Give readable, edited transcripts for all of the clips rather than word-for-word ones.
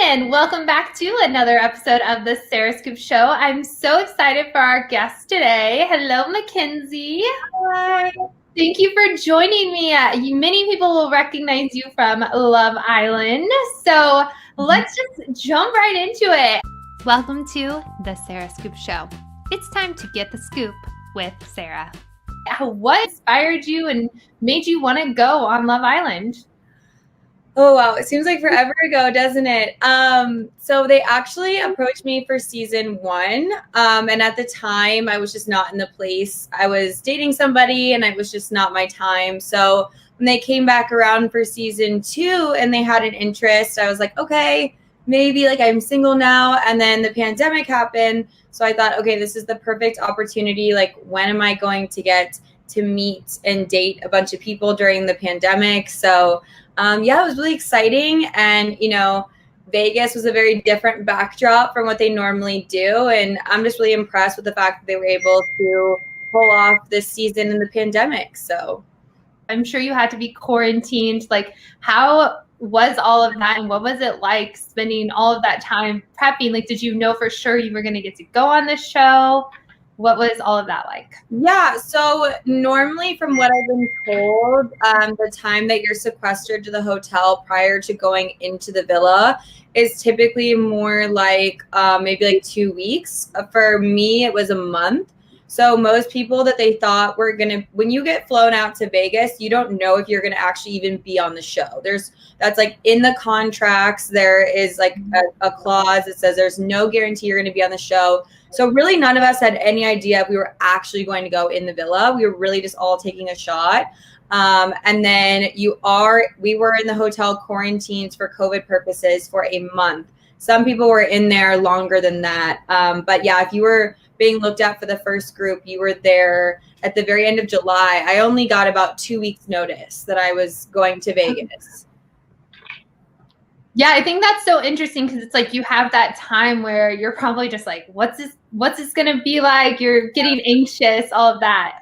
and welcome back to another episode of the Sarah Scoop Show. I'm so excited for our guest today. Hello, Mackenzie. Hi. Thank you for joining me. Many people will recognize you from Love Island. So let's just jump right into it. Welcome to the Sarah Scoop Show. It's time to get the scoop with Sarah. What inspired you and made you want to go on Love Island? Oh, wow. It seems like forever ago, doesn't it? So they actually approached me for season 1. And at the time, I was just not in the place. I was dating somebody and it was just not my time. So when they came back around for season 2 and they had an interest, I was like, okay, maybe like I'm single now. And then the pandemic happened. So I thought, okay, this is the perfect opportunity. Like, when am I going to get to meet and date a bunch of people during the pandemic? So yeah, it was really exciting. And, Vegas was a very different backdrop from what they normally do. And I'm just really impressed with the fact that they were able to pull off this season in the pandemic. So I'm sure you had to be quarantined. Like, how was all of that? And what was it like spending all of that time prepping? Like, did you know for sure you were going to get to go on this show? What was all of that like? Yeah, so normally from what I've been told, the time that you're sequestered to the hotel prior to going into the villa is typically more like maybe like 2 weeks. For me, it was a month. So most people that they thought were when you get flown out to Vegas, you don't know if you're gonna actually even be on the show. That's like in the contracts, there is like a clause that says there's no guarantee you're gonna be on the show. So really none of us had any idea if we were actually going to go in the villa. We were really just all taking a shot. And then we were in the hotel quarantines for COVID purposes for a month. Some people were in there longer than that. But yeah, if you were being looked at for the first group, you were there at the very end of July. I only got about 2 weeks notice that I was going to Vegas. Yeah, I think that's so interesting because it's like you have that time where you're probably just like, what's this going to be like? You're getting anxious, all of that.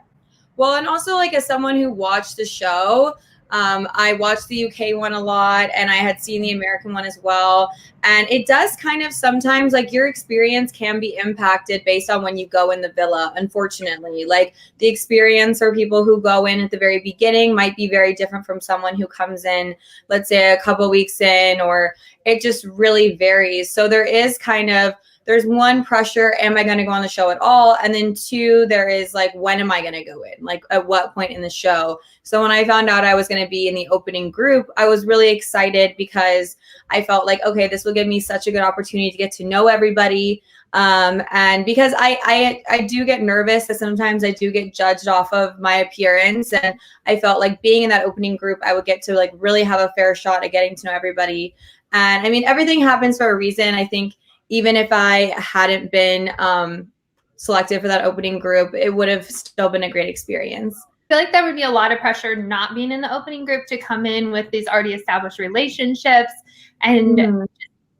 Well, and also like as someone who watched the show, I watched the UK one a lot and I had seen the American one as well. And it does kind of sometimes like your experience can be impacted based on when you go in the villa, unfortunately. Like the experience for people who go in at the very beginning might be very different from someone who comes in, let's say a couple weeks in, or it just really varies. So there's one pressure, am I going to go on the show at all? And then 2, there is like, when am I going to go in? Like at what point in the show? So when I found out I was going to be in the opening group, I was really excited because I felt like, okay, this will give me such a good opportunity to get to know everybody. And because I do get nervous, that sometimes I do get judged off of my appearance. And I felt like being in that opening group, I would get to like really have a fair shot at getting to know everybody. And I mean, everything happens for a reason. I think even if I hadn't been selected for that opening group, it would have still been a great experience. I feel like there would be a lot of pressure not being in the opening group to come in with these already established relationships and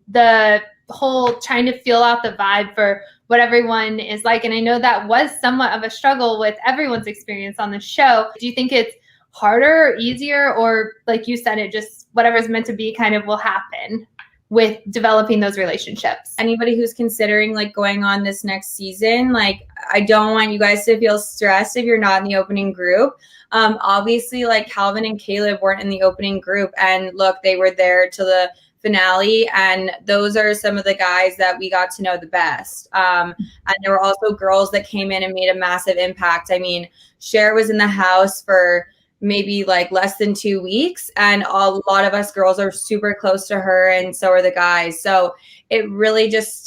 the whole trying to feel out the vibe for what everyone is like. And I know that was somewhat of a struggle with everyone's experience on the show. Do you think it's harder or easier, or like you said, it just whatever's meant to be kind of will happen with developing those relationships? Anybody who's considering like going on this next season, like I don't want you guys to feel stressed if you're not in the opening group. Obviously, like Calvin and Caleb weren't in the opening group, and look, they were there to the finale, and those are some of the guys that we got to know the best. And there were also girls that came in and made a massive impact. I mean, Cher was in the house for maybe like less than 2 weeks, and a lot of us girls are super close to her, and so are the guys. So it really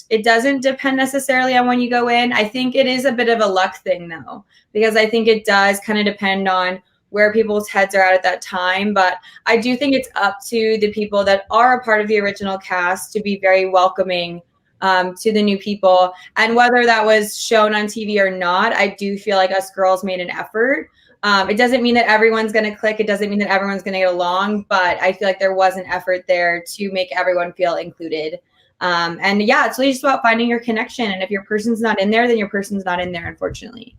it doesn't depend necessarily on when you go in. I think it is a bit of a luck thing though, because I think it does kind of depend on where people's heads are at that time. But I do think it's up to the people that are a part of the original cast to be very welcoming to the new people. And whether that was shown on TV or not, I do feel like us girls made an effort. It doesn't mean that everyone's going to click. It doesn't mean that everyone's going to get along, but I feel like there was an effort there to make everyone feel included. And yeah, it's really just about finding your connection. And if your person's not in there, then your person's not in there, unfortunately.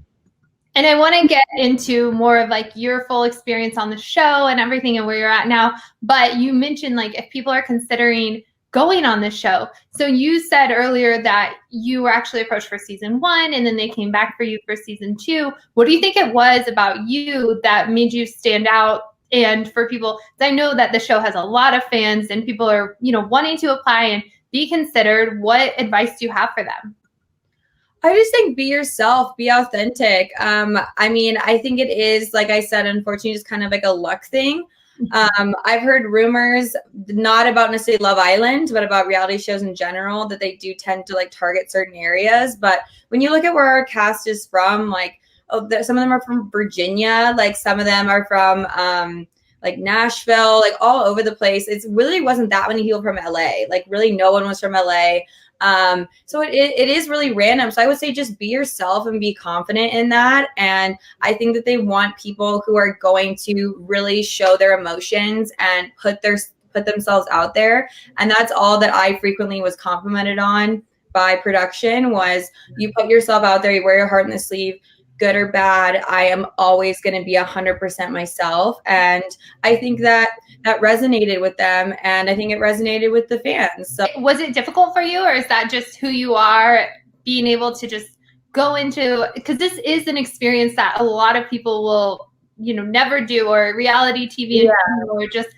And I want to get into more of like your full experience on the show and everything and where you're at now. But you mentioned like if people are considering going on the show. So you said earlier that you were actually approached for season 1 and then they came back for you for season 2. What do you think it was about you that made you stand out? And for people, I know that the show has a lot of fans and people are, wanting to apply and be considered. What advice do you have for them? I just think be yourself, be authentic. I think it is, like I said, unfortunately, just kind of like a luck thing. I've heard rumors, not about necessarily Love Island, but about reality shows in general, that they do tend to like target certain areas. But when you look at where our cast is from, like, some of them are from Virginia, like some of them are from like Nashville, like all over the place. It really wasn't that many people from LA. Like really no one was from LA. So it is really random. So I would say just be yourself and be confident in that. And I think that they want people who are going to really show their emotions and put themselves out there. And that's all that I frequently was complimented on by production was you put yourself out there, you wear your heart in the sleeve, good or bad. I am always going to be 100% myself. And I think that resonated with them. And I think it resonated with the fans. So was it difficult for you, or is that just who you are, being able to just go into, because this is an experience that a lot of people will, never do, or reality TV, or just,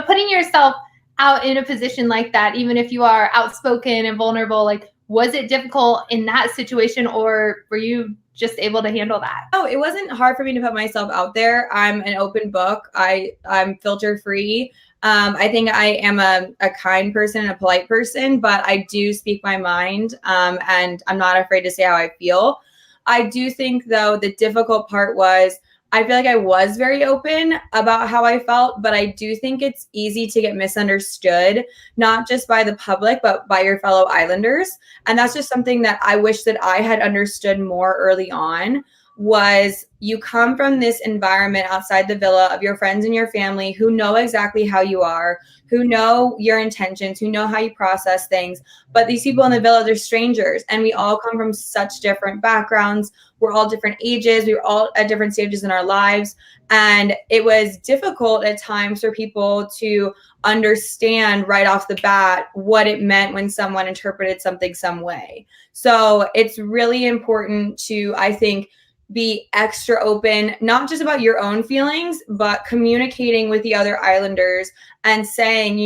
putting yourself out in a position like that, even if you are outspoken and vulnerable, like, was it difficult in that situation, or were you just able to handle that? Oh, it wasn't hard for me to put myself out there. I'm an open book. I'm filter free. I think I am a kind person and a polite person, but I do speak my mind, and I'm not afraid to say how I feel. I do think, though, the difficult part was I feel like I was very open about how I felt, but I do think it's easy to get misunderstood, not just by the public, but by your fellow Islanders. And that's just something that I wish that I had understood more early on, was you come from this environment outside the villa of your friends and your family who know exactly how you are, who know your intentions, who know how you process things. But these people in the villa, they're strangers, and we all come from such different backgrounds. We're all different ages. We were all at different stages in our lives. And it was difficult at times for people to understand right off the bat what it meant when someone interpreted something some way. So it's really important to, I think, be extra open, not just about your own feelings, but communicating with the other Islanders and saying,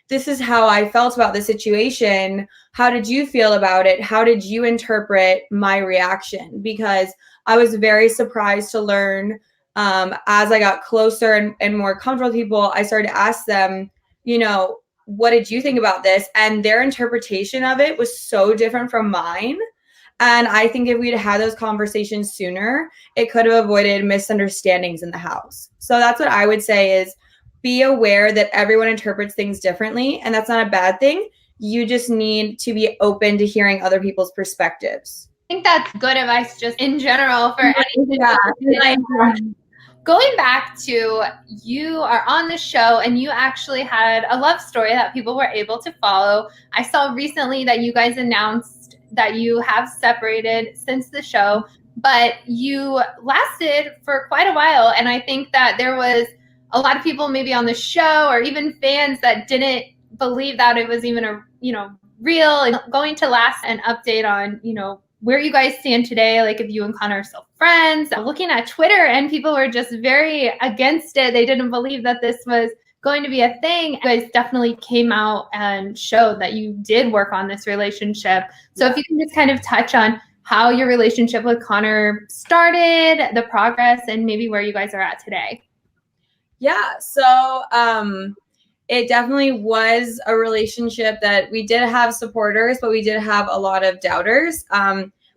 this is how I felt about the situation. How did you feel about it? How did you interpret my reaction? Because I was very surprised to learn, as I got closer and more comfortable with people, I started to ask them, what did you think about this? And their interpretation of it was so different from mine. And I think if we'd had those conversations sooner, it could have avoided misunderstandings in the house. So that's what I would say is be aware that everyone interprets things differently. And that's not a bad thing. You just need to be open to hearing other people's perspectives. I think that's good advice just in general for anything. Yeah. Going back to, you are on the show and you actually had a love story that people were able to follow. I saw recently that you guys announced that you have separated since the show, but you lasted for quite a while. And I think that there was a lot of people maybe on the show or even fans that didn't believe that it was even real. And going to last an update on, where you guys stand today, like if you and Connor are still friends. Looking at Twitter, and people were just very against it. They didn't believe that this was going to be a thing. You guys definitely came out and showed that you did work on this relationship. So if you can just kind of touch on how your relationship with Connor started, the progress, and maybe where you guys are at today. Yeah. So it definitely was a relationship that we did have supporters, but we did have a lot of doubters.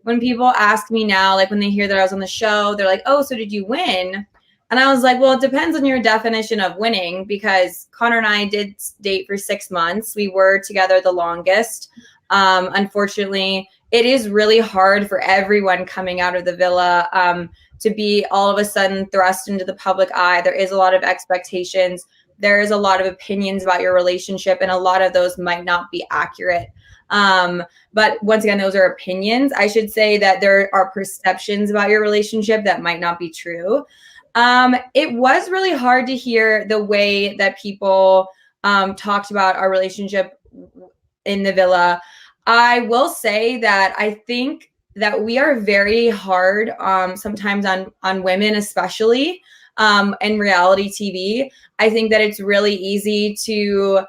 When people ask me now, like when they hear that I was on the show, they're like, oh, so did you win? And I was like, well, it depends on your definition of winning, because Connor and I did date for 6 months. We were together the longest. Unfortunately, it is really hard for everyone coming out of the villa to be all of a sudden thrust into the public eye. There is a lot of expectations. There is a lot of opinions about your relationship, and a lot of those might not be accurate. But once again, those are opinions. I should say that there are perceptions about your relationship that might not be true. It was really hard to hear the way that people talked about our relationship in the villa. I will say that I think that we are very hard sometimes on women, especially in reality TV. I think that it's really easy to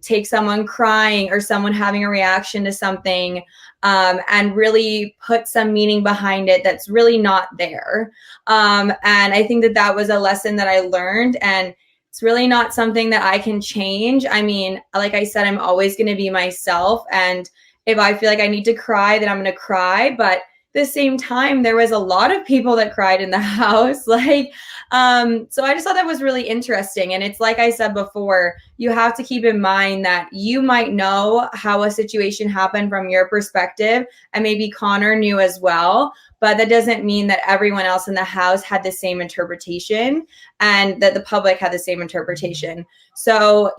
take someone crying or someone having a reaction to something and really put some meaning behind it that's really not there. And I think that that was a lesson that I learned, and it's really not something that I can change. I mean, like I said, I'm always going to be myself. And if I feel like I need to cry, then I'm going to cry. But at the same time, there was a lot of people that cried in the house. So I just thought that was really interesting. And it's like I said before, you have to keep in mind that you might know how a situation happened from your perspective, and maybe Connor knew as well. But that doesn't mean that everyone else in the house had the same interpretation and that the public had the same interpretation. So,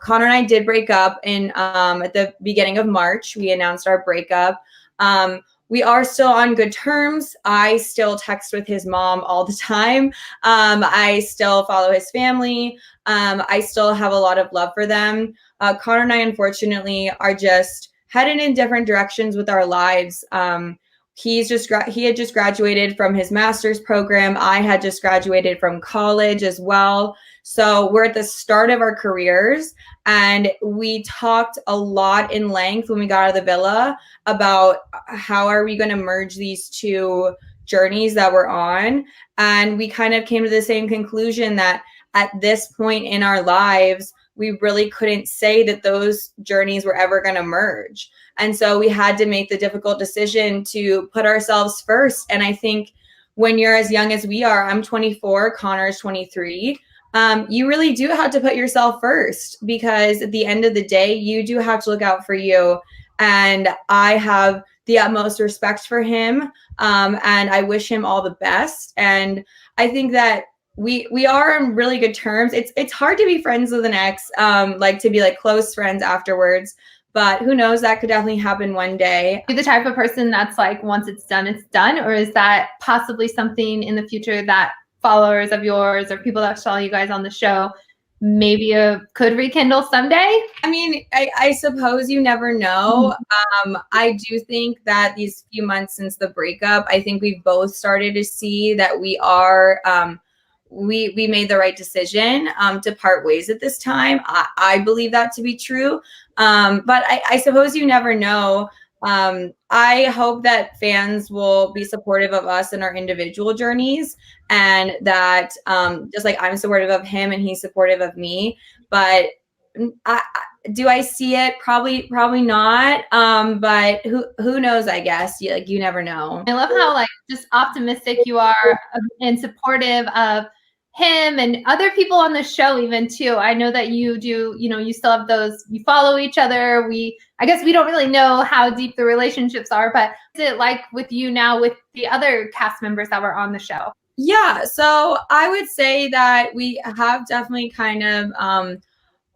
Connor and I did break up at the beginning of March. We announced our breakup. We are still on good terms. I still text with his mom all the time. I still follow his family. I still have a lot of love for them. Connor and I, unfortunately, are just headed in different directions with our lives. He had just graduated from his master's program. I had just graduated from college as well. So we're at the start of our careers, and we talked a lot in length when we got out of the villa about how are we going to merge these two journeys that we're on. And we kind of came to the same conclusion that at this point in our lives, we really couldn't say that those journeys were ever going to merge. And so we had to make the difficult decision to put ourselves first. And I think when you're as young as we are, I'm 24, Connor is 23, you really do have to put yourself first, because at the end of the day, you do have to look out for you. And I have the utmost respect for him, and I wish him all the best. And I think that we are on really good terms. It's hard to be friends with an ex, to be close friends afterwards. But who knows, that could definitely happen one day. Are you the type of person that's once it's done? Or is that possibly something in the future that followers of yours or people that saw you guys on the show maybe could rekindle someday? I mean, I suppose you never know. I do think that these few months since the breakup, I think we've both started to see that we are we made the right decision to part ways at this time. I believe that to be true. But I suppose you never know. I hope that fans will be supportive of us in our individual journeys, and that just like I'm supportive of him and he's supportive of me. But do I see it? Probably not. But who knows? I guess you never know. I love how just optimistic you are and supportive of him and other people on the show even too. I know that you do, you still have those, you follow each other. I guess we don't really know how deep the relationships are, but is it like with you now with the other cast members that were on the show? Yeah, so I would say that we have definitely kind of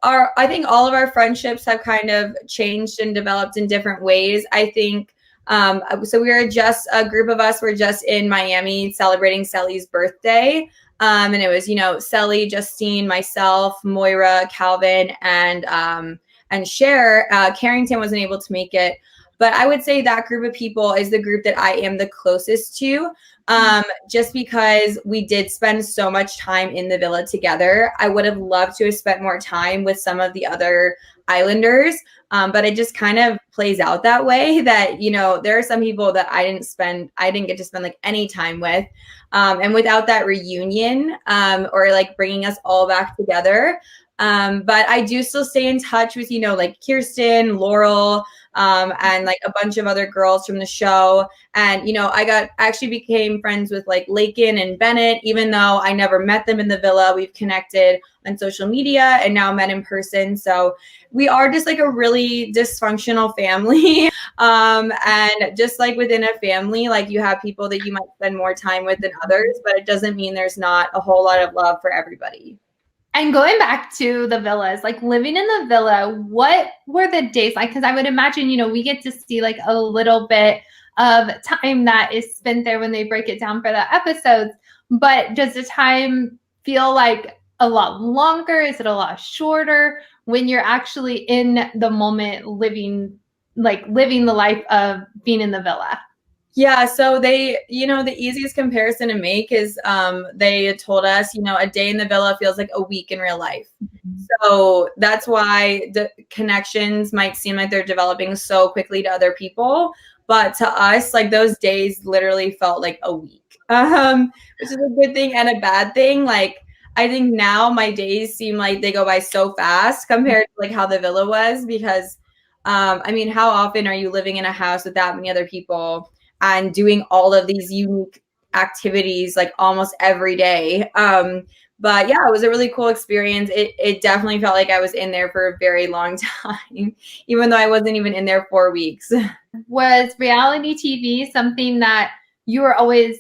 I think all of our friendships have kind of changed and developed in different ways. I think so we were just a group of us were just in Miami celebrating Sally's birthday. And it was, Sally, Justine, myself, Moira, Calvin, and Cher. Carrington wasn't able to make it. But I would say that group of people is the group that I am the closest to, just because we did spend so much time in the villa together. I would have loved to have spent more time with some of the other Islanders, but it just kind of plays out that way that, there are some people that I didn't get to spend any time with. And without that reunion or bringing us all back together. But I do still stay in touch with, Kirsten, Laurel, and a bunch of other girls from the show. And, I actually became friends with Lakin and Bennett, even though I never met them in the villa. We've connected on social media and now met in person. So we are just a really dysfunctional family. And just within a family, you have people that you might spend more time with than others, but it doesn't mean there's not a whole lot of love for everybody. And going back to the villas, living in the villa, what were the days like? Because I would imagine, we get to see a little bit of time that is spent there when they break it down for the episodes. But does the time feel a lot longer? Is it a lot shorter? when you're actually in the moment, living the life of being in the villa? Yeah, so they, the easiest comparison to make is they told us, a day in the villa feels like a week in real life. So that's why the connections might seem like they're developing so quickly to other people. But to us, like those days literally felt like a week, which is a good thing and a bad thing. Like I think now my days seem like they go by so fast compared to like how the villa was, because I mean, how often are you living in a house with that many other people and doing all of these unique activities like almost every day? But yeah, it was a really cool experience. It definitely felt like I was in there for a very long time, even though I wasn't even in there 4 weeks. Was reality TV something that you were always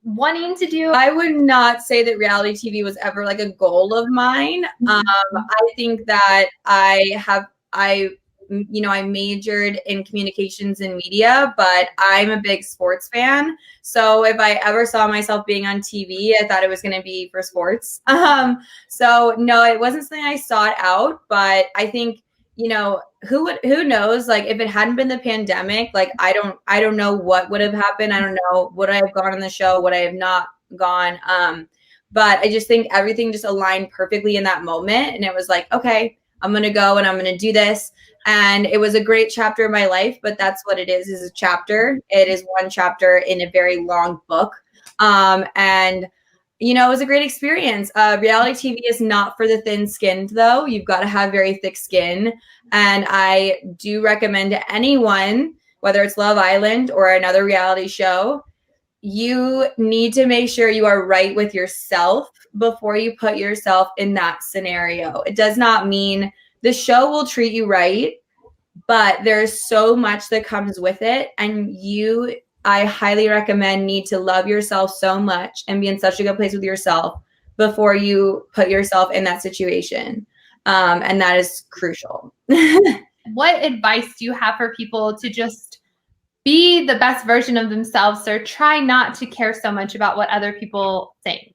wanting to do? I would not say that reality TV was ever like a goal of mine. I think that I majored in communications and media, but I'm a big sports fan. So if I ever saw myself being on TV, I thought it was going to be for sports. So no, it wasn't something I sought out, but I think, who knows, like if it hadn't been the pandemic, like I don't know what would have happened. I don't know, would I have gone on the show? Would I have not gone? But I just think everything just aligned perfectly in that moment. And it was like, okay, I'm going to go and I'm going to do this. And it was a great chapter of my life, but that's what it is a chapter. It is one chapter in a very long book. And it was a great experience. Reality TV is not for the thin-skinned, though. You've got to have very thick skin. And I do recommend to anyone, whether it's Love Island or another reality show, you need to make sure you are right with yourself before you put yourself in that scenario. It does not mean the show will treat you right, but there's so much that comes with it. And I highly recommend, need to love yourself so much and be in such a good place with yourself before you put yourself in that situation. And that is crucial. What advice do you have for people to just be the best version of themselves, or try not to care so much about what other people think?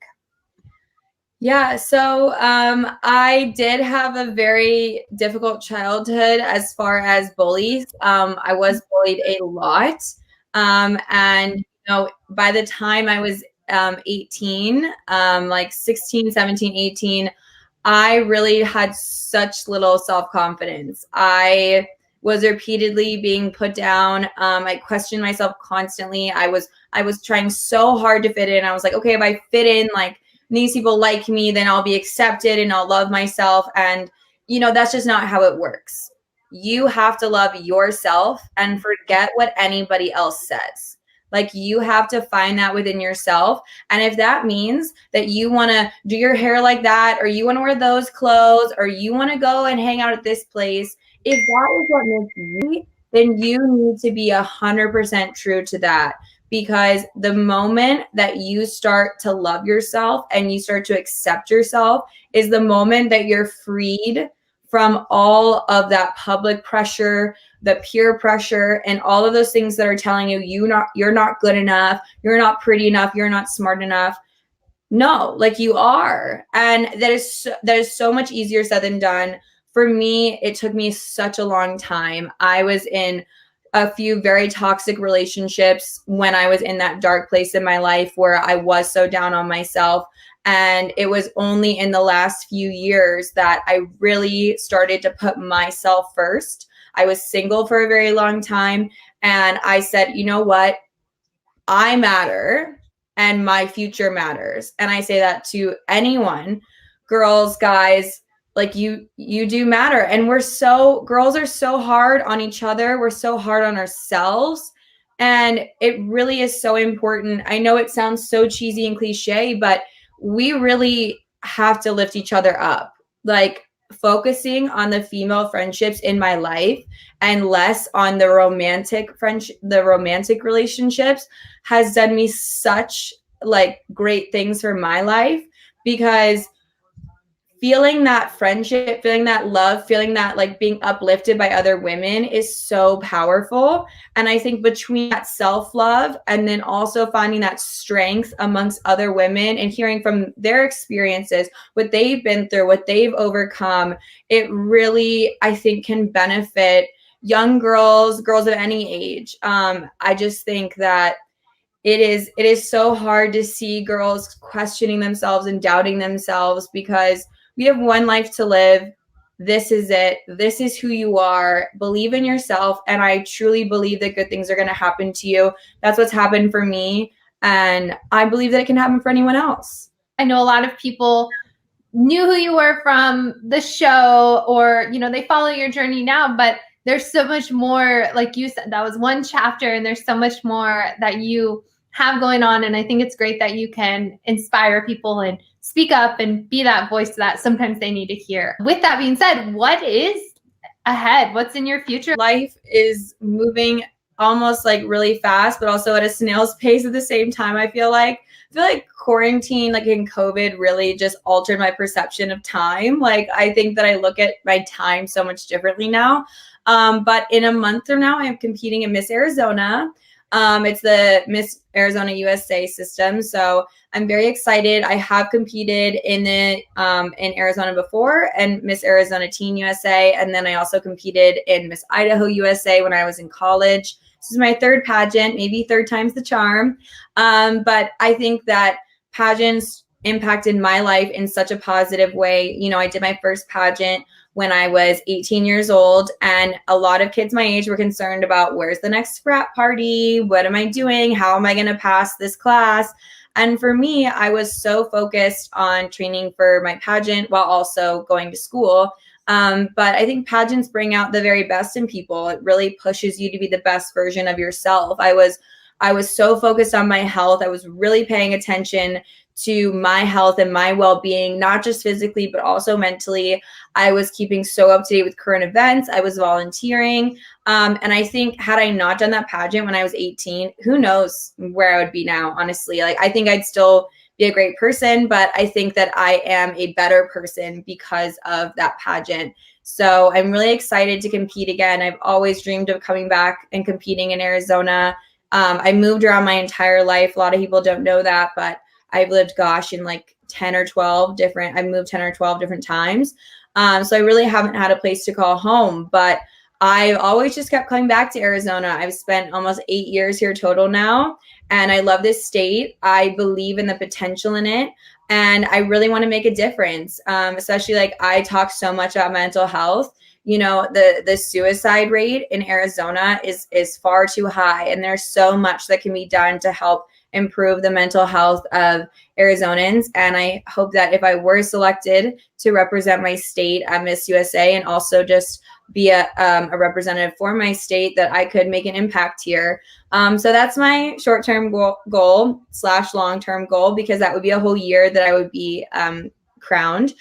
Yeah, so I did have a very difficult childhood as far as bullies. I was bullied a lot. And by the time I was 18, like 16, 17, 18, I really had such little self-confidence. I was repeatedly being put down. I questioned myself constantly. I was trying so hard to fit in. I was like, okay, if I fit in, like these people like me, then I'll be accepted and I'll love myself. And, that's just not how it works. You have to love yourself and forget what anybody else says. Like you have to find that within yourself. And if that means that you want to do your hair like that, or you want to wear those clothes, or you want to go and hang out at this place, if that is what makes you, then you need to be 100% true to that. Because the moment that you start to love yourself and you start to accept yourself is the moment that you're freed from all of that public pressure, the peer pressure, and all of those things that are telling you you're not good enough, you're not pretty enough, you're not smart enough. No, like you are. And that is so much easier said than done. For me, it took me such a long time. I was in a few very toxic relationships when I was in that dark place in my life where I was so down on myself. And it was only in the last few years that I really started to put myself first. I was single for a very long time. And I said, you know what? I matter and my future matters. And I say that to anyone, girls, guys, like you do matter. And girls are so hard on each other. We're so hard on ourselves. And it really is so important. I know it sounds so cheesy and cliche, but we really have to lift each other up. Like focusing on the female friendships in my life and less on the romantic relationships has done me such like great things for my life, because feeling that friendship, feeling that love, feeling that like being uplifted by other women is so powerful. And I think between that self-love and then also finding that strength amongst other women and hearing from their experiences, what they've been through, what they've overcome, it really, I think, can benefit young girls of any age. I just think that it is so hard to see girls questioning themselves and doubting themselves because we have one life to live. This is it. This is who you are. Believe in yourself. And I truly believe that good things are going to happen to you. That's what's happened for me. And I believe that it can happen for anyone else. I know a lot of people knew who you were from the show, or, you know, they follow your journey now, but there's so much more. Like you said, that was one chapter, and there's so much more that you have going on. And I think it's great that you can inspire people and speak up and be that voice that sometimes they need to hear. With that being said, what is ahead? What's in your future? Life is moving almost like really fast, but also at a snail's pace at the same time. I feel like quarantine, like in COVID, really just altered my perception of time. Like, I think that I look at my time so much differently now. But in a month from now, I'm competing in Miss Arizona. It's the Miss Arizona USA system. So I'm very excited. I have competed in Arizona before, and Miss Arizona Teen USA. And then I also competed in Miss Idaho USA when I was in college. This is my third pageant, maybe third time's the charm. But I think that pageants impacted my life in such a positive way. You know, I did my first pageant when I was 18 years old, and a lot of kids my age were concerned about where's the next frat party? What am I doing? How am I going to pass this class? And for me, I was so focused on training for my pageant while also going to school. But I think pageants bring out the very best in people. It really pushes you to be the best version of yourself. I was so focused on my health. I was really paying attention to my health and my well-being, not just physically, but also mentally. I was keeping so up to date with current events. I was volunteering. And I think had I not done that pageant when I was 18, who knows where I would be now, honestly. Like, I think I'd still be a great person, but I think that I am a better person because of that pageant. So I'm really excited to compete again. I've always dreamed of coming back and competing in Arizona. I moved around my entire life. A lot of people don't know that, but I've lived, in like 10 or 12 different, I've moved 10 or 12 different times. So I really haven't had a place to call home, but I've always just kept coming back to Arizona. I've spent almost 8 years here total now, and I love this state. I believe in the potential in it, and I really want to make a difference. Especially, like, I talk so much about mental health. You know, the suicide rate in Arizona is far too high, and there's so much that can be done to help improve the mental health of Arizonans. And I hope that if I were selected to represent my state at Miss USA and also just be a representative for my state, that I could make an impact here. So that's my short-term goal / long-term goal, because that would be a whole year that I would be crowned.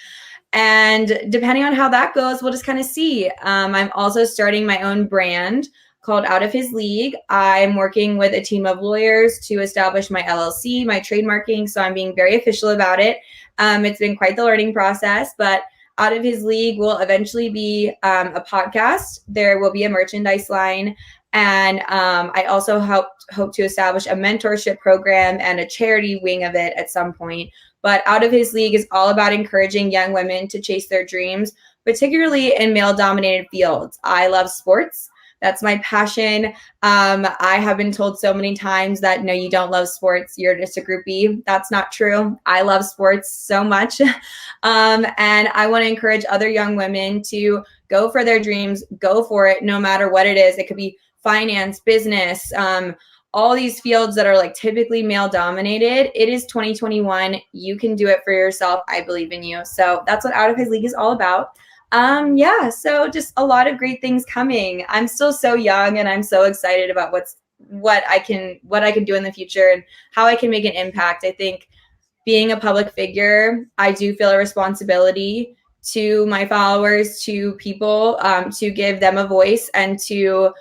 And depending on how that goes, we'll just kind of see. I'm also starting my own brand called Out of His League. I'm working with a team of lawyers to establish my LLC, my trademarking. So I'm being very official about it. It's been quite the learning process, but Out of His League will eventually be a podcast. There will be a merchandise line. And I also hope to establish a mentorship program and a charity wing of it at some point. But Out of His League is all about encouraging young women to chase their dreams, particularly in male-dominated fields. I love sports. That's my passion. I have been told so many times that, no, you don't love sports, you're just a groupie. That's not true. I love sports so much. And I want to encourage other young women to go for their dreams, go for it, no matter what it is. It could be finance, business, all these fields that are like typically male dominated. It is 2021. You can do it for yourself. I believe in you. So that's what Out of His League is all about. So just a lot of great things coming. I'm still so young, and I'm so excited about what I can do in the future and how I can make an impact. I think being a public figure, I do feel a responsibility to my followers, to people, to give them a voice and to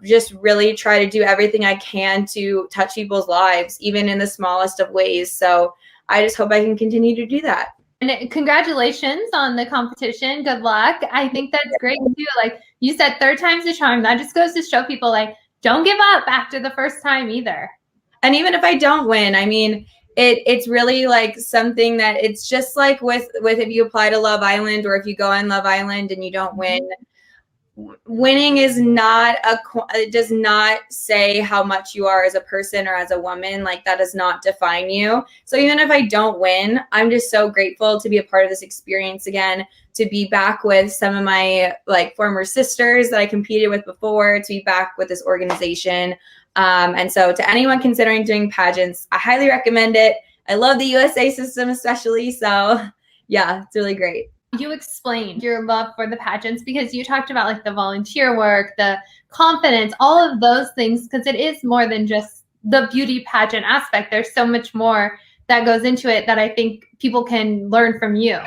just really try to do everything I can to touch people's lives, even in the smallest of ways. So I just hope I can continue to do that. And congratulations on the competition. Good luck. I think that's great too. Like you said, third time's the charm. That just goes to show people like, don't give up after the first time either. And even if I don't win, I mean, it's really like something that it's just like with if you apply to Love Island or if you go on Love Island and you don't win, winning is not it does not say how much you are as a person or as a woman. Like that does not define you. So even if I don't win, I'm just so grateful to be a part of this experience again, to be back with some of my like former sisters that I competed with before, to be back with this organization. And so to anyone considering doing pageants, I highly recommend it. I love the USA system especially. So yeah, it's really great. You explained your love for the pageants because you talked about like the volunteer work, the confidence, all of those things, because it is more than just the beauty pageant aspect. There's so much more that goes into it that I think people can learn from you.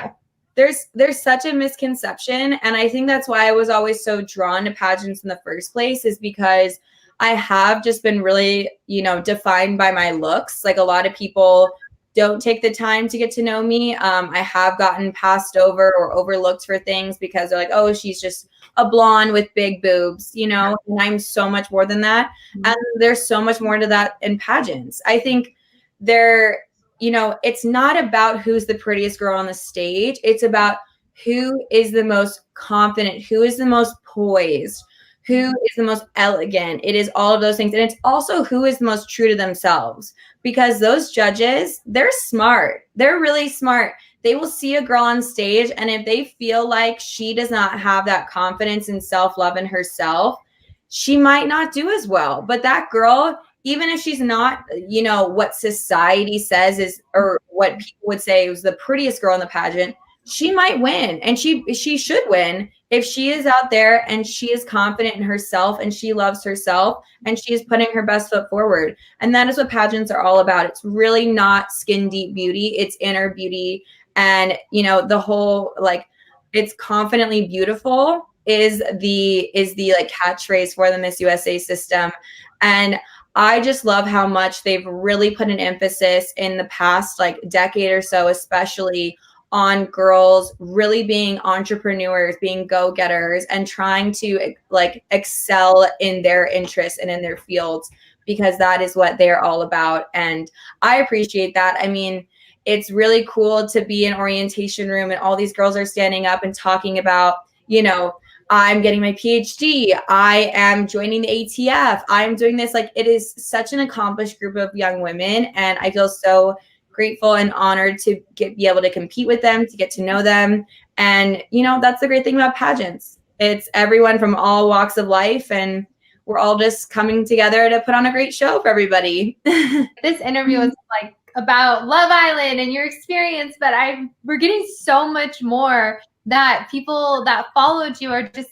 There's such a misconception. And I think that's why I was always so drawn to pageants in the first place, is because I have just been really, defined by my looks. Like a lot of people don't take the time to get to know me. I have gotten passed over or overlooked for things because they're like, oh, she's just a blonde with big boobs, and I'm so much more than that. Mm-hmm. And there's so much more to that in pageants. I think it's not about who's the prettiest girl on the stage. It's about who is the most confident, who is the most poised, who is the most elegant. It is all of those things. And it's also who is the most true to themselves, because those judges, they're smart. They're really smart. They will see a girl on stage, and if they feel like she does not have that confidence and self-love in herself, she might not do as well. But that girl, even if she's not, what society says is, or what people would say was the prettiest girl in the pageant, she might win, and she should win if she is out there and she is confident in herself and she loves herself and she is putting her best foot forward. And that is what pageants are all about. It's really not skin deep beauty. It's inner beauty. And, the whole, like, it's confidently beautiful is the like catchphrase for the Miss USA system. And I just love how much they've really put an emphasis in the past, like decade or so, especially on girls really being entrepreneurs, being go-getters, and trying to like excel in their interests and in their fields, because that is what they're all about. And I appreciate that. I mean, it's really cool to be in orientation room and all these girls are standing up and talking about, I'm getting my PhD, I am joining the ATF, I'm doing this. Like, it is such an accomplished group of young women, and I feel so grateful and honored to be able to compete with them, to get to know them. And, that's the great thing about pageants. It's everyone from all walks of life, and we're all just coming together to put on a great show for everybody. This interview is like about Love Island and your experience, but we're getting so much more that people that followed you are just,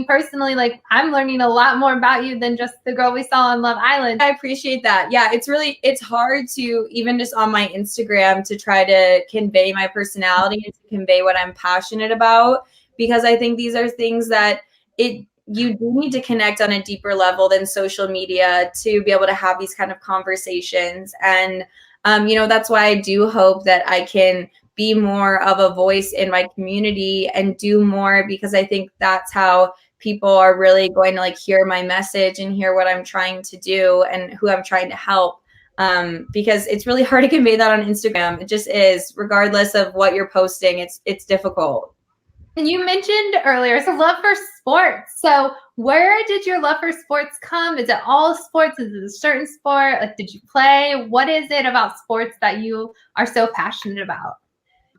personally, like, I'm learning a lot more about you than just the girl we saw on Love Island. I appreciate that. Yeah, it's hard to, even just on my Instagram, to try to convey my personality and to convey what I'm passionate about, because I think these are things that you do need to connect on a deeper level than social media to be able to have these kind of conversations. And, that's why I do hope that I can be more of a voice in my community and do more, because I think that's how people are really going to like hear my message and hear what I'm trying to do and who I'm trying to help. Because it's really hard to convey that on Instagram. It just is, regardless of what you're posting, it's difficult. And you mentioned earlier, so love for sports. So where did your love for sports come? Is it all sports? Is it a certain sport? Like, did you play? What is it about sports that you are so passionate about?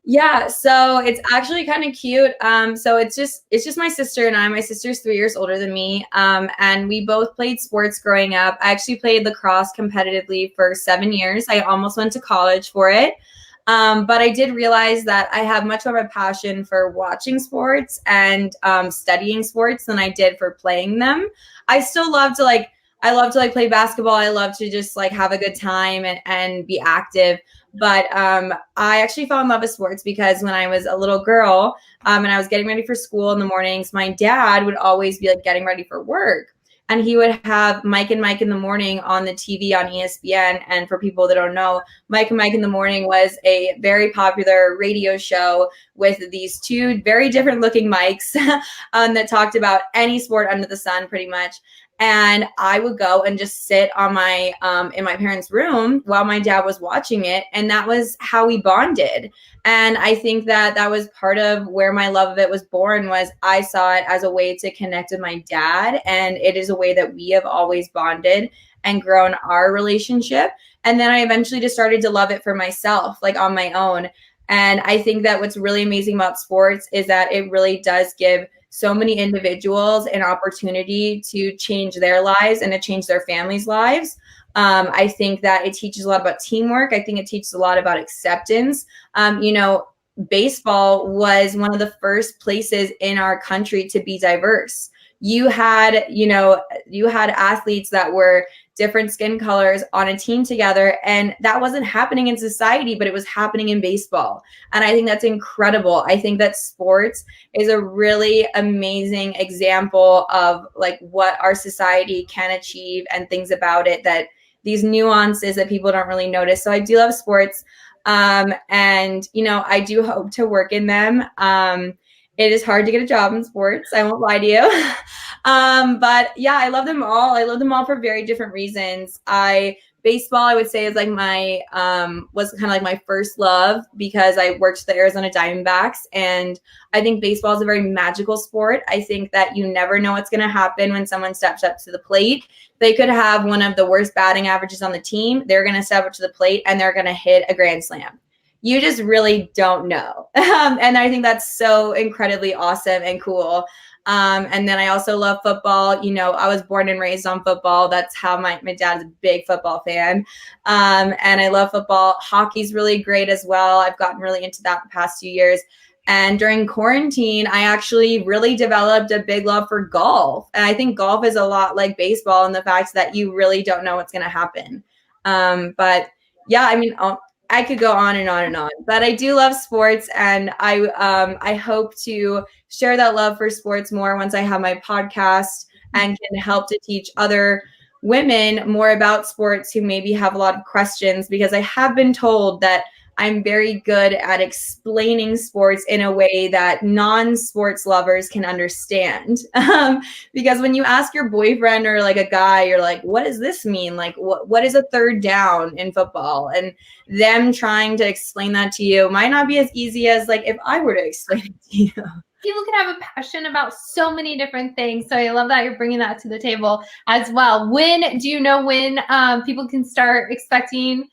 Yeah, so it's actually kind of cute. So it's just my sister and I. My sister's 3 years older than me. And we both played sports growing up. I actually played lacrosse competitively for 7 years. I almost went to college for it. But I did realize that I have much more of a passion for watching sports and studying sports than I did for playing them. I still love to play basketball. I love to just like have a good time and be active. But I actually fell in love with sports because when I was a little girl and I was getting ready for school in the mornings, my dad would always be like getting ready for work. and he would have Mike and Mike in the Morning on the TV on ESPN. And for people that don't know, Mike and Mike in the Morning was a very popular radio show with these two very different looking mics that talked about any sport under the sun pretty much. And I would go and just sit on my in my parents' room while my dad was watching it, and that was how we bonded. And I think that that was part of where my love of it was born. Was I saw it as a way to connect with my dad, and it is a way that we have always bonded and grown our relationship. And then I eventually just started to love it for myself, like on my own. And I think that what's really amazing about sports is that it really does give so many individuals an opportunity to change their lives and to change their families' lives. I think that it teaches a lot about teamwork. I think it teaches a lot about acceptance. Baseball was one of the first places in our country to be diverse. You had athletes that were different skin colors on a team together, and that wasn't happening in society, but it was happening in baseball. And I think that's incredible. I think that sports is a really amazing example of like what our society can achieve and things about it, that these nuances that people don't really notice. So I do love sports. And I do hope to work in them. It is hard to get a job in sports, I won't lie to you. But yeah, I love them all. I love them all for very different reasons. Baseball, I would say, is like was kind of like my first love, because I worked the Arizona Diamondbacks, and I think baseball is a very magical sport. I think that you never know what's going to happen when someone steps up to the plate. They could have one of the worst batting averages on the team. They're going to step up to the plate and they're going to hit a grand slam. You just really don't know. And I think that's so incredibly awesome and cool. And then I also love football. I was born and raised on football. That's how my dad's a big football fan. And I love football. Hockey's really great as well. I've gotten really into that the past few years. And during quarantine, I actually really developed a big love for golf. And I think golf is a lot like baseball in the fact that you really don't know what's going to happen. But yeah, I mean, I could go on and on and on, but I do love sports, and I hope to share that love for sports more once I have my podcast and can help to teach other women more about sports who maybe have a lot of questions, because I have been told that I'm very good at explaining sports in a way that non-sports lovers can understand. Because when you ask your boyfriend or like a guy, you're like, what does this mean? Like, what is a third down in football? And them trying to explain that to you might not be as easy as like if I were to explain it to you. People can have a passion about so many different things. So I love that you're bringing that to the table as well. Do you know when people can start expecting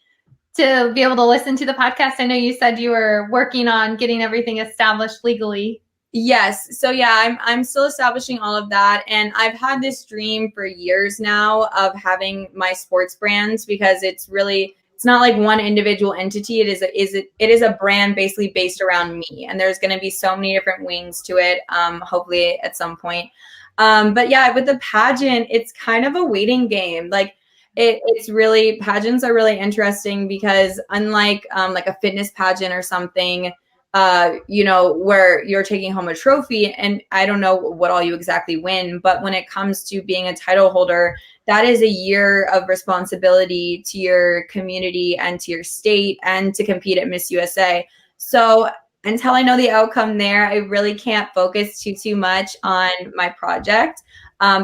to be able to listen to the podcast? I know you said you were working on getting everything established legally. Yes. So yeah, I'm still establishing all of that. And I've had this dream for years now of having my sports brands, because it's not like one individual entity. It is a brand basically based around me. And there's going to be so many different wings to it, hopefully at some point. But yeah, with the pageant, it's kind of a waiting game. Like, pageants are really interesting, because unlike like a fitness pageant or something, where you're taking home a trophy, and I don't know what all you exactly win, but when it comes to being a title holder, that is a year of responsibility to your community and to your state and to compete at Miss USA. So until I know the outcome there, I really can't focus too much on my project.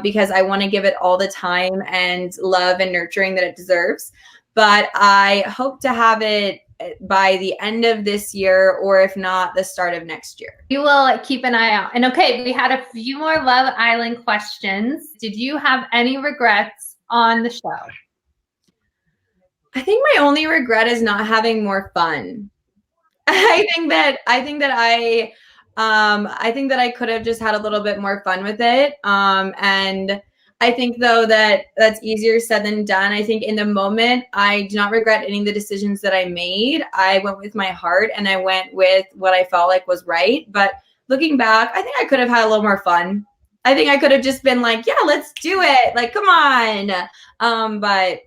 Because I want to give it all the time and love and nurturing that it deserves. But I hope to have it by the end of this year, or if not, the start of next year. We will keep an eye out. And okay, we had a few more Love Island questions. Did you have any regrets on the show? I think my only regret is not having more fun. I think that I could have just had a little bit more fun with it. And I think, though, that that's easier said than done. I think in the moment, I do not regret any of the decisions that I made. I went with my heart, and I went with what I felt like was right. But looking back, I think I could have had a little more fun. I think I could have just been like, yeah, let's do it. Like, come on. But,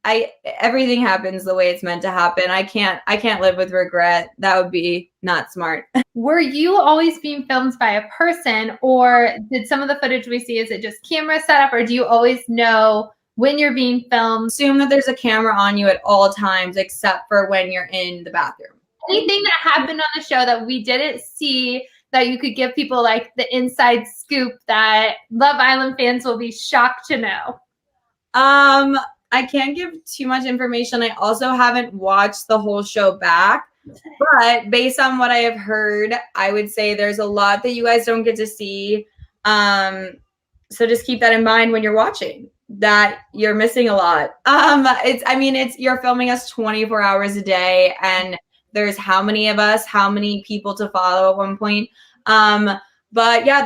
everything happens the way it's meant to happen. I can't live with regret. That would be not smart. Were you always being filmed by a person, or did some of the footage we see, is it just camera setup, or do you always know when you're being filmed? Assume that there's a camera on you at all times, except for when you're in the bathroom. Anything that happened on the show that we didn't see that you could give people like the inside scoop that Love Island fans will be shocked to know? I can't give too much information. I also haven't watched the whole show back, but based on what I have heard, I would say there's a lot that you guys don't get to see. So just keep that in mind when you're watching, that you're missing a lot. You're filming us 24 hours a day, and there's how many of us, how many people to follow at one point. But yeah,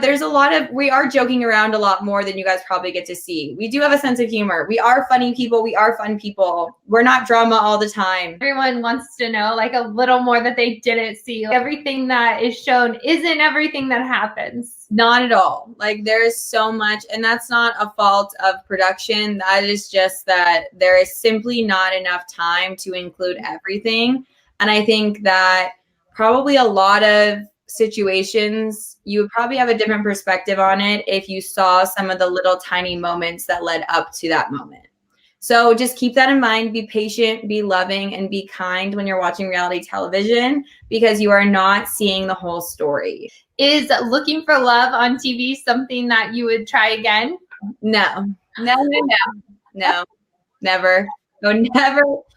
we are joking around a lot more than you guys probably get to see. We do have a sense of humor. We are funny people. We are fun people. We're not drama all the time. Everyone wants to know like a little more that they didn't see. Everything that is shown isn't everything that happens. Not at all. Like, there is so much, and that's not a fault of production. That is just that there is simply not enough time to include everything. And I think that probably a lot of situations, you would probably have a different perspective on it if you saw some of the little tiny moments that led up to that moment. So just keep that in mind. Be patient, be loving, and be kind when you're watching reality television, because you are not seeing the whole story. Is looking for love on TV something that you would try again? No, never.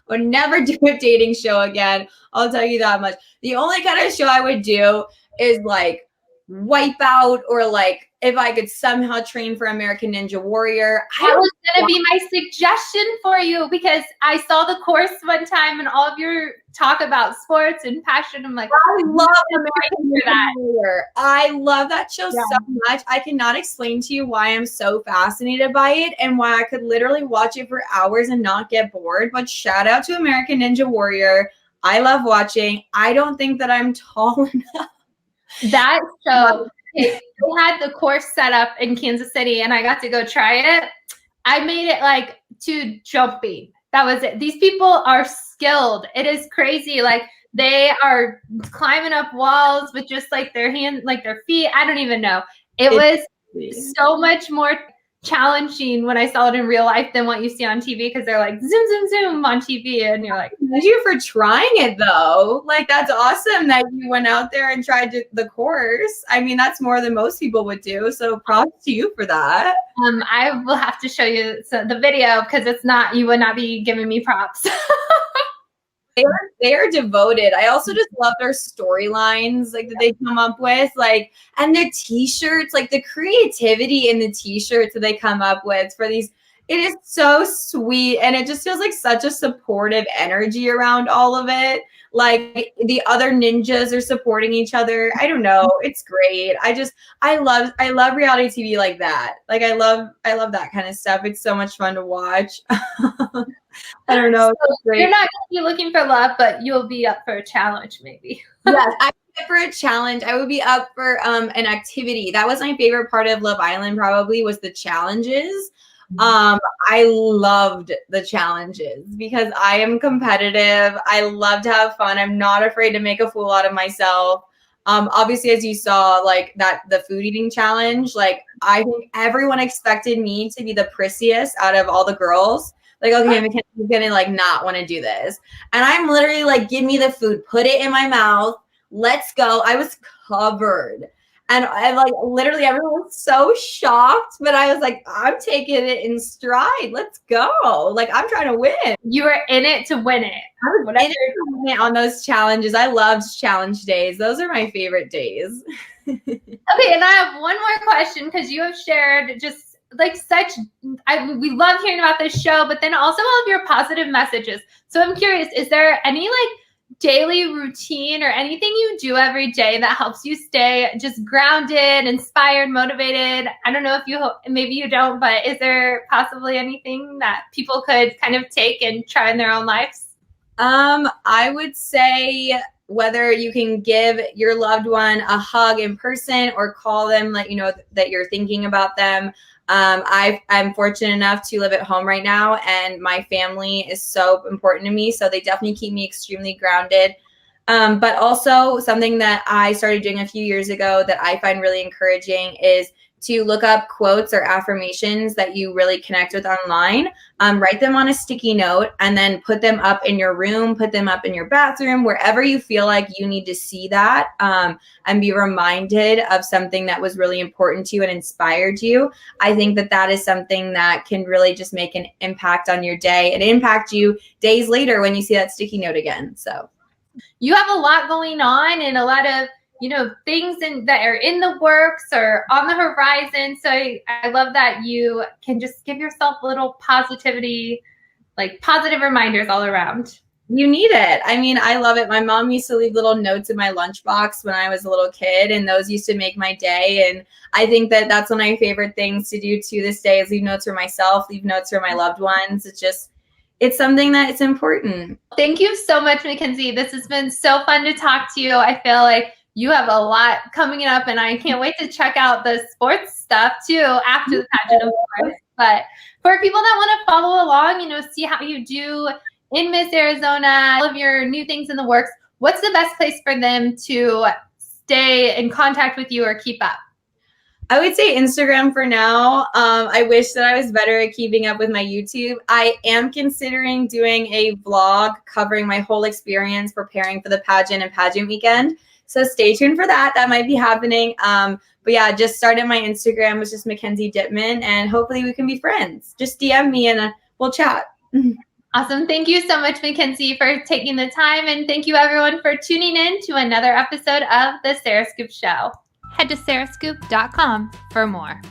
Would never do a dating show again. I'll tell you that much. The only kind of show I would do is like Wipeout, or like if I could somehow train for American Ninja Warrior. That was going to be my suggestion for you, because I saw the course one time and all of your talk about sports and passion. I'm like, I love American Ninja Warrior. I love that show so much. I cannot explain to you why I'm so fascinated by it and why I could literally watch it for hours and not get bored. But shout out to American Ninja Warrior. I love watching. I don't think that I'm tall enough. That show, they had the course set up in Kansas City and I got to go try it. I made it like to jumping. That was it. These people are skilled. It is crazy. Like, they are climbing up walls with just like their hands, like their feet. I don't even know. It was so much more challenging when I saw it in real life than what you see on TV, because they're like zoom, zoom, zoom on TV, and you're like, thank you for trying it though. Like, that's awesome that you went out there and tried the course. I mean, that's more than most people would do. So props to you for that. I will have to show you the video, because it's not, you would not be giving me props. They are devoted. I also just love their storylines, like, that they come up with, like, and their t-shirts, like the creativity in the t-shirts that they come up with for these. It is so sweet, and it just feels like such a supportive energy around all of it. Like, the other ninjas are supporting each other. I don't know. It's great. I love reality TV like that. Like, I love that kind of stuff. It's so much fun to watch. I don't know. So you're not going to be looking for love, but you'll be up for a challenge, maybe. Yes, I would be up for a challenge. I would be up for an activity. That was my favorite part of Love Island, probably, was the challenges. I loved the challenges because I am competitive. I love to have fun. I'm not afraid to make a fool out of myself. Obviously, as you saw, like the food eating challenge, like, I think everyone expected me to be the prissiest out of all the girls. Like, okay, Mackenzie's gonna like not want to do this. And I'm literally like, give me the food, put it in my mouth, let's go. I was covered. And I like, literally everyone was so shocked, but I was like, I'm taking it in stride. Let's go. Like, I'm trying to win. You were in it to win it. I was in it to win it on those challenges. I loved challenge days. Those are my favorite days. Okay, and I have one more question, because you have shared just like we love hearing about this show, but then also all of your positive messages. So I'm curious, is there any like daily routine or anything you do every day that helps you stay just grounded, inspired, motivated? I don't know if maybe you don't, but is there possibly anything that people could kind of take and try in their own lives? I would say whether you can give your loved one a hug in person or call them, let you know that you're thinking about them. I'm fortunate enough to live at home right now, and my family is so important to me. So they definitely keep me extremely grounded. But also something that I started doing a few years ago that I find really encouraging is to look up quotes or affirmations that you really connect with online, write them on a sticky note, and then put them up in your room, put them up in your bathroom, wherever you feel like you need to see that, and be reminded of something that was really important to you and inspired you. I think that that is something that can really just make an impact on your day and impact you days later when you see that sticky note again. So you have a lot going on and a lot of things that are in the works or on the horizon. So I love that you can just give yourself a little positivity, like positive reminders all around. You need it. I mean, I love it. My mom used to leave little notes in my lunchbox when I was a little kid, and those used to make my day. And I think that that's one of my favorite things to do to this day is leave notes for myself, leave notes for my loved ones. It's something that it's important. Thank you so much, Mackenzie. This has been so fun to talk to you. I feel like you have a lot coming up, and I can't wait to check out the sports stuff too after the pageant, of course. But for people that want to follow along, see how you do in Miss Arizona, all of your new things in the works, what's the best place for them to stay in contact with you or keep up? I would say Instagram for now. I wish that I was better at keeping up with my YouTube. I am considering doing a vlog covering my whole experience preparing for the pageant and pageant weekend. So stay tuned for that. That might be happening. But yeah, just started my Instagram, which is Mackenzie Dipman, and hopefully we can be friends. Just DM me and we'll chat. Awesome. Thank you so much, Mackenzie, for taking the time. And thank you, everyone, for tuning in to another episode of The Sarah Scoop Show. Head to sarahscoop.com for more.